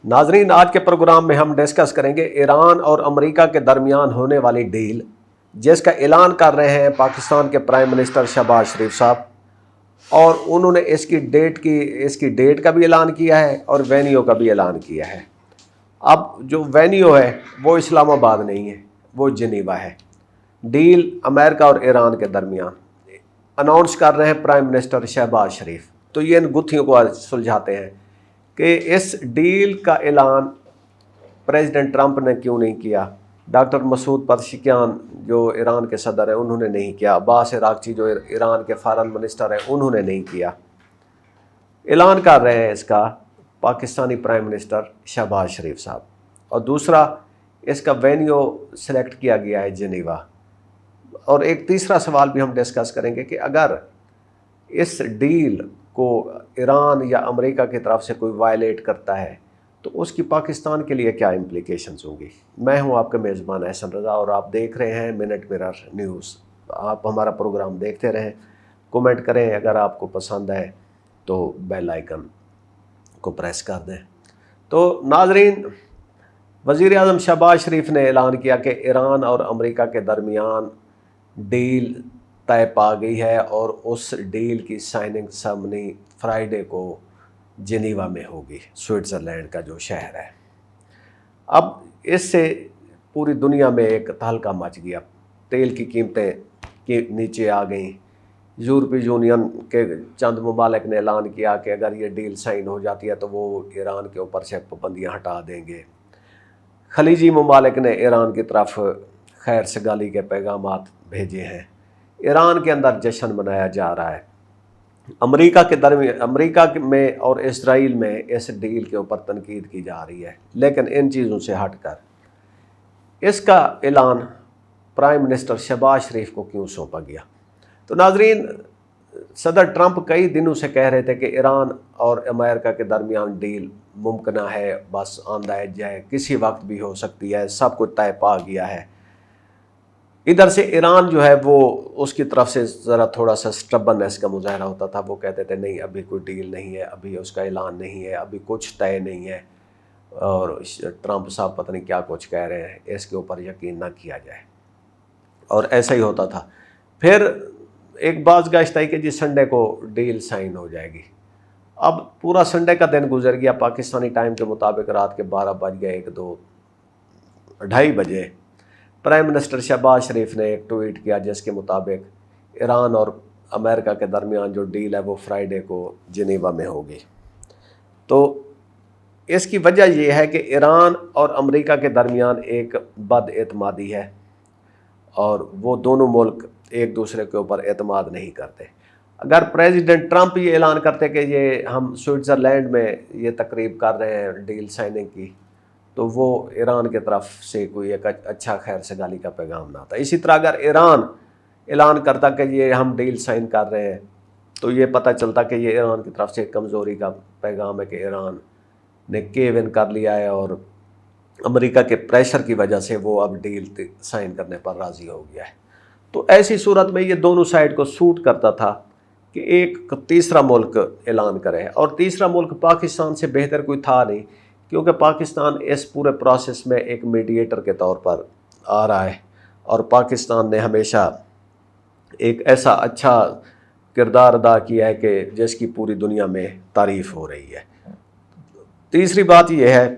ناظرین، آج کے پروگرام میں ہم ڈسکس کریں گے ایران اور امریکہ کے درمیان ہونے والی ڈیل، جس کا اعلان کر رہے ہیں پاکستان کے پرائم منسٹر شہباز شریف صاحب، اور انہوں نے اس کی ڈیٹ کا بھی اعلان کیا ہے اور وینیو کا بھی اعلان کیا ہے۔ اب جو وینیو ہے وہ اسلام آباد نہیں ہے، وہ جنیوا ہے۔ ڈیل امریکہ اور ایران کے درمیان اناؤنس کر رہے ہیں پرائم منسٹر شہباز شریف۔ تو یہ ان گتھیوں کو سلجھاتے ہیں کہ اس ڈیل کا اعلان پریزیڈنٹ ٹرمپ نے کیوں نہیں کیا، ڈاکٹر مسعود پزشکیان جو ایران کے صدر ہیں انہوں نے نہیں کیا، عباس عراقچی جو ایران کے فارن منسٹر ہیں انہوں نے نہیں کیا۔ اعلان کر رہے ہیں اس کا پاکستانی پرائم منسٹر شہباز شریف صاحب، اور دوسرا اس کا وینیو سلیکٹ کیا گیا ہے جنیوا۔ اور ایک تیسرا سوال بھی ہم ڈسکس کریں گے کہ اگر اس ڈیل کو ایران یا امریکہ کی طرف سے کوئی وائلیٹ کرتا ہے تو اس کی پاکستان کے لیے کیا امپلیکیشنز ہوں گی۔ میں ہوں آپ کے میزبان احسن رضا اور آپ دیکھ رہے ہیں منٹ مرر نیوز۔ آپ ہمارا پروگرام دیکھتے رہیں، کومنٹ کریں، اگر آپ کو پسند ہے تو بیل آئیکن کو پریس کر دیں۔ تو ناظرین، وزیر اعظم شہباز شریف نے اعلان کیا کہ ایران اور امریکہ کے درمیان ڈیل طے پا گئی ہے اور اس ڈیل کی سائننگ سرمنی فرائیڈے کو جنیوا میں ہوگی، سوئٹزرلینڈ کا جو شہر ہے۔ اب اس سے پوری دنیا میں ایک تہلکہ مچ گیا، تیل کی قیمتیں نیچے آ گئیں۔ یورپی یونین کے چند ممالک نے اعلان کیا کہ اگر یہ ڈیل سائن ہو جاتی ہے تو وہ ایران کے اوپر سے پابندیاں ہٹا دیں گے۔ خلیجی ممالک نے ایران کی طرف خیر سگالی کے پیغامات بھیجے ہیں۔ ایران کے اندر جشن منایا جا رہا ہے۔ امریکہ میں اور اسرائیل میں اس ڈیل کے اوپر تنقید کی جا رہی ہے، لیکن ان چیزوں سے ہٹ کر اس کا اعلان پرائم منسٹر شہباز شریف کو کیوں سونپا گیا؟ تو ناظرین، صدر ٹرمپ کئی دنوں سے کہہ رہے تھے کہ ایران اور امریکہ کے درمیان ڈیل ممکنہ ہے، بس آندہ جائے، کسی وقت بھی ہو سکتی ہے، سب کچھ طے پا گیا ہے۔ ادھر سے ایران جو ہے وہ اس کی طرف سے ذرا تھوڑا سا سٹبنس کا مظاہرہ ہوتا تھا، وہ کہتے تھے نہیں ابھی کوئی ڈیل نہیں ہے، ابھی اس کا اعلان نہیں ہے، ابھی کچھ طے نہیں ہے، اور ٹرمپ صاحب پتہ نہیں کیا کچھ کہہ رہے ہیں، اس کے اوپر یقین نہ کیا جائے، اور ایسا ہی ہوتا تھا۔ پھر ایک باز گشت آئی کہ جی سنڈے کو ڈیل سائن ہو جائے گی۔ اب پورا سنڈے کا دن گزر گیا، پاکستانی ٹائم کے مطابق رات کے 12 بج گئے، 1 2 2:30 بجے پرائم منسٹر شہباز شریف نے ایک ٹویٹ کیا جس کے مطابق ایران اور امریکہ کے درمیان جو ڈیل ہے وہ فرائیڈے کو جنیوا میں ہوگی۔ تو اس کی وجہ یہ ہے کہ ایران اور امریکہ کے درمیان ایک بد اعتمادی ہے، اور وہ دونوں ملک ایک دوسرے کے اوپر اعتماد نہیں کرتے۔ اگر پریزیڈنٹ ٹرمپ یہ اعلان کرتے کہ یہ ہم سوئٹزرلینڈ میں یہ تقریب کر رہے ہیں ڈیل سائننگ کی، تو وہ ایران کی طرف سے کوئی ایک اچھا خیر سگالی کا پیغام نہ آتا۔ اسی طرح اگر ایران اعلان کرتا کہ یہ ہم ڈیل سائن کر رہے ہیں تو یہ پتہ چلتا کہ یہ ایران کی طرف سے کمزوری کا پیغام ہے کہ ایران نے کیو ان کر لیا ہے، اور امریکہ کے پریشر کی وجہ سے وہ اب ڈیل سائن کرنے پر راضی ہو گیا ہے۔ تو ایسی صورت میں یہ دونوں سائڈ کو سوٹ کرتا تھا کہ ایک تیسرا ملک اعلان کرے، اور تیسرا ملک پاکستان سے بہتر کوئی تھا نہیں، کیونکہ پاکستان اس پورے پروسیس میں ایک میڈیٹر کے طور پر آ رہا ہے، اور پاکستان نے ہمیشہ ایک ایسا اچھا کردار ادا کیا ہے کہ جس کی پوری دنیا میں تعریف ہو رہی ہے۔ تیسری بات یہ ہے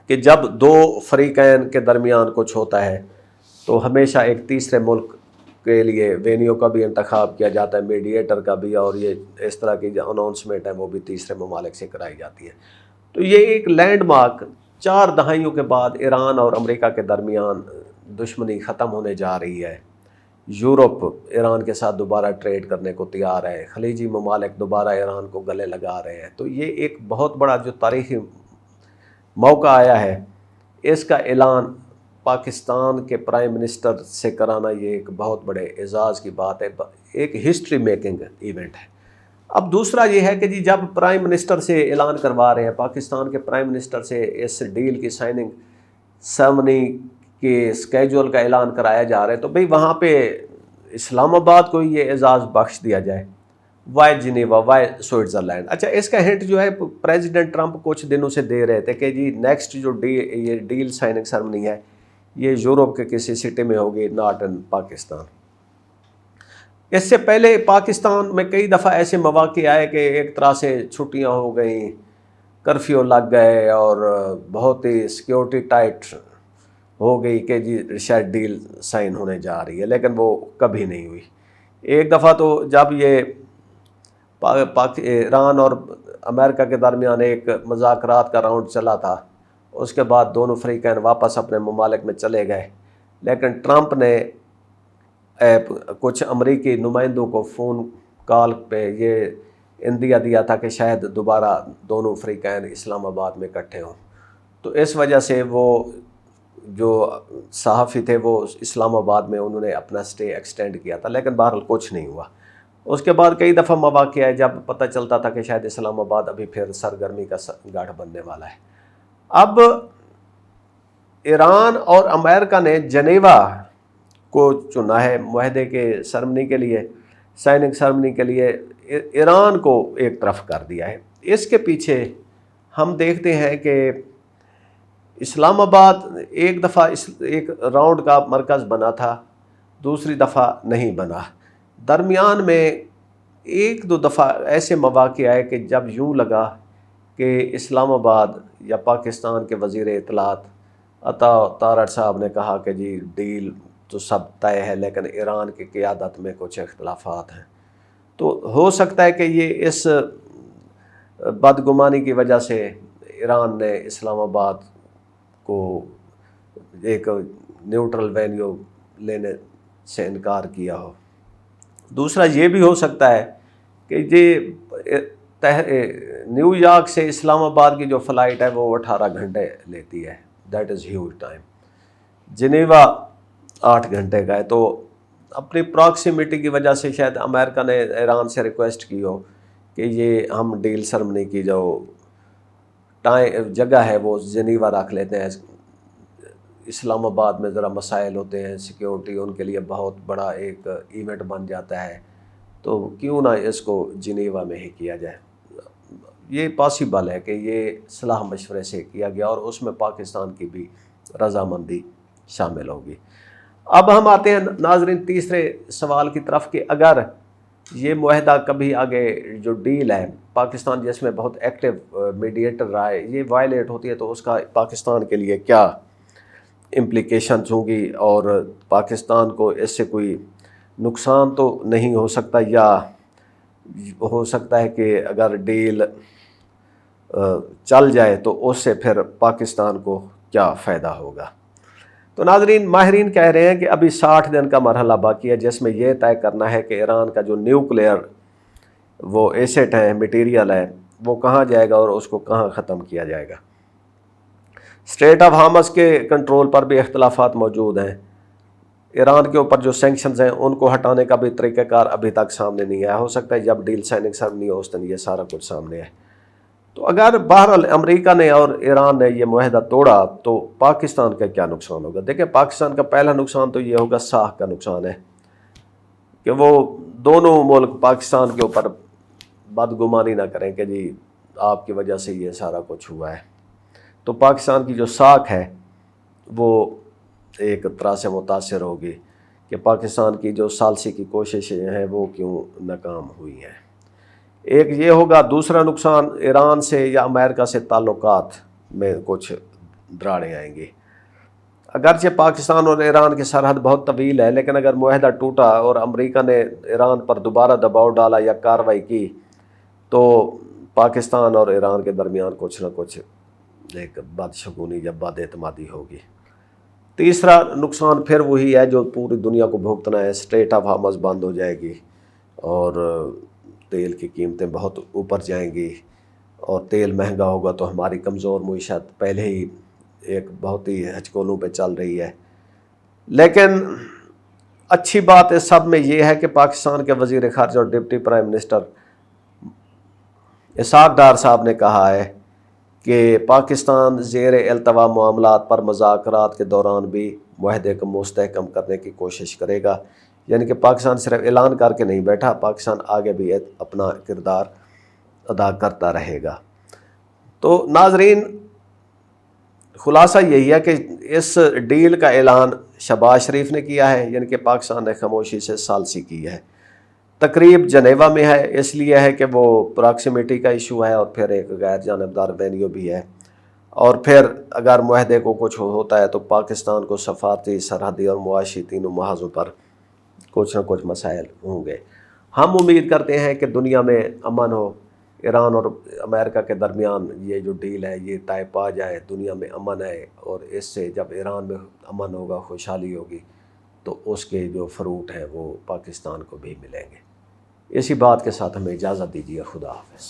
کہ جب دو فریقین کے درمیان کچھ ہوتا ہے تو ہمیشہ ایک تیسرے ملک کے لیے وینیو کا بھی انتخاب کیا جاتا ہے، میڈیٹر کا بھی، اور یہ اس طرح کی جو اناؤنسمنٹ ہے وہ بھی تیسرے ممالک سے کرائی جاتی ہے۔ تو یہ ایک لینڈ مارک، 4 دہائیوں کے بعد ایران اور امریکہ کے درمیان دشمنی ختم ہونے جا رہی ہے۔ یورپ ایران کے ساتھ دوبارہ ٹریڈ کرنے کو تیار ہے، خلیجی ممالک دوبارہ ایران کو گلے لگا رہے ہیں۔ تو یہ ایک بہت بڑا جو تاریخی موقع آیا ہے، اس کا اعلان پاکستان کے پرائم منسٹر سے کرانا یہ ایک بہت بڑے اعزاز کی بات ہے، ایک ہسٹری میکنگ ایونٹ ہے۔ اب دوسرا یہ ہے کہ جی جب پرائم منسٹر سے اعلان کروا رہے ہیں، پاکستان کے پرائم منسٹر سے اس ڈیل کی سائننگ سرمنی کے سکیجول کا اعلان کرایا جا رہا ہے، تو بھئی وہاں پہ اسلام آباد کو یہ اعزاز بخش دیا جائے، وائی جنیوا وائی سوئٹزرلینڈ. اچھا اس کا ہنٹ جو ہے پریزیڈنٹ ٹرمپ کچھ دنوں سے دے رہے تھے کہ جی نیکسٹ جو یہ ڈیل سائننگ سرمنی ہے یہ یورپ کے کسی سٹی میں ہوگی, ناٹ ان پاکستان. اس سے پہلے پاکستان میں کئی دفعہ ایسے مواقع آئے کہ ایک طرح سے چھٹیاں ہو گئیں, کرفیو لگ گئے اور بہت ہی سیکیورٹی ٹائٹ ہو گئی کہ جی شاید ڈیل سائن ہونے جا رہی ہے, لیکن وہ کبھی نہیں ہوئی. ایک دفعہ تو جب یہ ایران اور امریکہ کے درمیان ایک مذاکرات کا راؤنڈ چلا تھا, اس کے بعد دونوں فریقین واپس اپنے ممالک میں چلے گئے, لیکن ٹرمپ نے کچھ امریکی نمائندوں کو فون کال پہ یہ اندیا دیا تھا کہ شاید دوبارہ دونوں فریقین اسلام آباد میں اکٹھے ہوں. تو اس وجہ سے وہ جو صحافی تھے وہ اسلام آباد میں انہوں نے اپنا سٹے ایکسٹینڈ کیا تھا, لیکن بہرحال کچھ نہیں ہوا. اس کے بعد کئی دفعہ مواقع آئے جب پتہ چلتا تھا کہ شاید اسلام آباد ابھی پھر سرگرمی کا گڑھ بننے والا ہے. اب ایران اور امریکہ نے جنیوا کو چنا ہے معاہدے کے سرمنی کے لیے, سائننگ سرمنی کے لیے. ایران کو ایک طرف کر دیا ہے. اس کے پیچھے ہم دیکھتے ہیں کہ اسلام آباد ایک دفعہ ایک راؤنڈ کا مرکز بنا تھا, دوسری دفعہ نہیں بنا. درمیان میں ایک دو دفعہ ایسے مواقع آئے کہ جب یوں لگا کہ اسلام آباد یا پاکستان کے وزیر اطلاعات عطا طارٹ صاحب نے کہا کہ جی ڈیل تو سب طے ہے, لیکن ایران کی قیادت میں کچھ اختلافات ہیں. تو ہو سکتا ہے کہ یہ اس بدگمانی کی وجہ سے ایران نے اسلام آباد کو ایک نیوٹرل وینیو لینے سے انکار کیا ہو. دوسرا یہ بھی ہو سکتا ہے کہ یہ نیو یارک سے اسلام آباد کی جو فلائٹ ہے وہ 18 گھنٹے لیتی ہے, that is huge time. Geneva 8 گھنٹے کا ہے. تو اپنی پراکسیمیٹی کی وجہ سے شاید امریکہ نے ایران سے ریکویسٹ کی ہو کہ یہ ہم ڈیل سرمنی کی جو جگہ ہے وہ جنیوا رکھ لیتے ہیں. اسلام آباد میں ذرا مسائل ہوتے ہیں سیکیورٹی, ان کے لیے بہت بڑا ایک ایونٹ بن جاتا ہے, تو کیوں نہ اس کو جنیوا میں ہی کیا جائے. یہ پاسبل ہے کہ یہ صلاح مشورے سے کیا گیا اور اس میں پاکستان کی بھی رضامندی شامل ہوگی. اب ہم آتے ہیں ناظرین تیسرے سوال کی طرف کہ اگر یہ معاہدہ کبھی آگے جو ڈیل ہے پاکستان جس میں بہت ایکٹیو میڈیٹر رہا ہے یہ وائلیٹ ہوتی ہے تو اس کا پاکستان کے لیے کیا امپلیکیشنز ہوں گی, اور پاکستان کو اس سے کوئی نقصان تو نہیں ہو سکتا, یا ہو سکتا ہے کہ اگر ڈیل چل جائے تو اس سے پھر پاکستان کو کیا فائدہ ہوگا. تو ناظرین ماہرین کہہ رہے ہیں کہ ابھی 60 دن کا مرحلہ باقی ہے جس میں یہ طے کرنا ہے کہ ایران کا جو نیوکلیئر وہ ایسٹ ہے, مٹیریل ہے, وہ کہاں جائے گا اور اس کو کہاں ختم کیا جائے گا. اسٹریٹ آف ہارمز کے کنٹرول پر بھی اختلافات موجود ہیں. ایران کے اوپر جو سینکشنز ہیں ان کو ہٹانے کا بھی طریقہ کار ابھی تک سامنے نہیں آیا. ہو سکتا ہے جب ڈیل سائننگ سرمنی ہو اس دن یہ سارا کچھ سامنے ہے. تو اگر بہرحال امریکہ نے اور ایران نے یہ معاہدہ توڑا تو پاکستان کا کیا نقصان ہوگا. دیکھیں پاکستان کا پہلا نقصان تو یہ ہوگا ساکھ کا نقصان ہے کہ وہ دونوں ملک پاکستان کے اوپر بدگمانی نہ کریں کہ جی آپ کی وجہ سے یہ سارا کچھ ہوا ہے. تو پاکستان کی جو ساکھ ہے وہ ایک طرح سے متاثر ہوگی کہ پاکستان کی جو ثالثی کی کوششیں ہیں وہ کیوں ناکام ہوئی ہیں. ایک یہ ہوگا. دوسرا نقصان ایران سے یا امریکہ سے تعلقات میں کچھ دراڑیں آئیں گی. اگرچہ پاکستان اور ایران کی سرحد بہت طویل ہے لیکن اگر معاہدہ ٹوٹا اور امریکہ نے ایران پر دوبارہ دباؤ ڈالا یا کارروائی کی تو پاکستان اور ایران کے درمیان کچھ نہ کچھ ایک بدشگونی یا بد اعتمادی ہوگی. تیسرا نقصان پھر وہی ہے جو پوری دنیا کو بھگتنا ہے. اسٹریٹ آف ہارمز بند ہو جائے گی اور تیل کی قیمتیں بہت اوپر جائیں گی, اور تیل مہنگا ہوگا تو ہماری کمزور معیشت پہلے ہی ایک بہت ہی ہچکولوں پہ چل رہی ہے. لیکن اچھی بات اس سب میں یہ ہے کہ پاکستان کے وزیر خارجہ اور deputy prime minister Ishaq Dar صاحب نے کہا ہے کہ پاکستان زیر التوا معاملات پر مذاکرات کے دوران بھی معاہدے کو مستحکم کرنے کی کوشش کرے گا. یعنی کہ پاکستان صرف اعلان کر کے نہیں بیٹھا، پاکستان آگے بھی اپنا کردار ادا کرتا رہے گا۔ تو ناظرین، خلاصہ یہی ہے کہ اس ڈیل کا اعلان شہباز شریف نے کیا ہے، یعنی کہ پاکستان نے خاموشی سے ثالثی کی ہے۔ تقریب جنیوا میں ہے، اس لیے ہے کہ وہ پراکسیمیٹی کا ایشو ہے اور پھر ایک غیر جانبدار وینیو بھی ہے، اور پھر اگر معاہدے کو کچھ ہوتا ہے تو پاکستان کو سفارتی، سرحدی اور معاشی تینوں محاذوں پر کچھ نہ کچھ مسائل ہوں گے۔ ہم امید کرتے ہیں کہ دنیا میں امن ہو، ایران اور امریکہ کے درمیان یہ جو ڈیل ہے یہ طے پا جائے، دنیا میں امن ہے، اور اس سے جب ایران میں امن ہوگا، خوشحالی ہوگی، تو اس کے جو فروٹ ہیں وہ پاکستان کو بھی ملیں گے۔ اسی بات کے ساتھ ہمیں اجازت دیجیے، خدا حافظ۔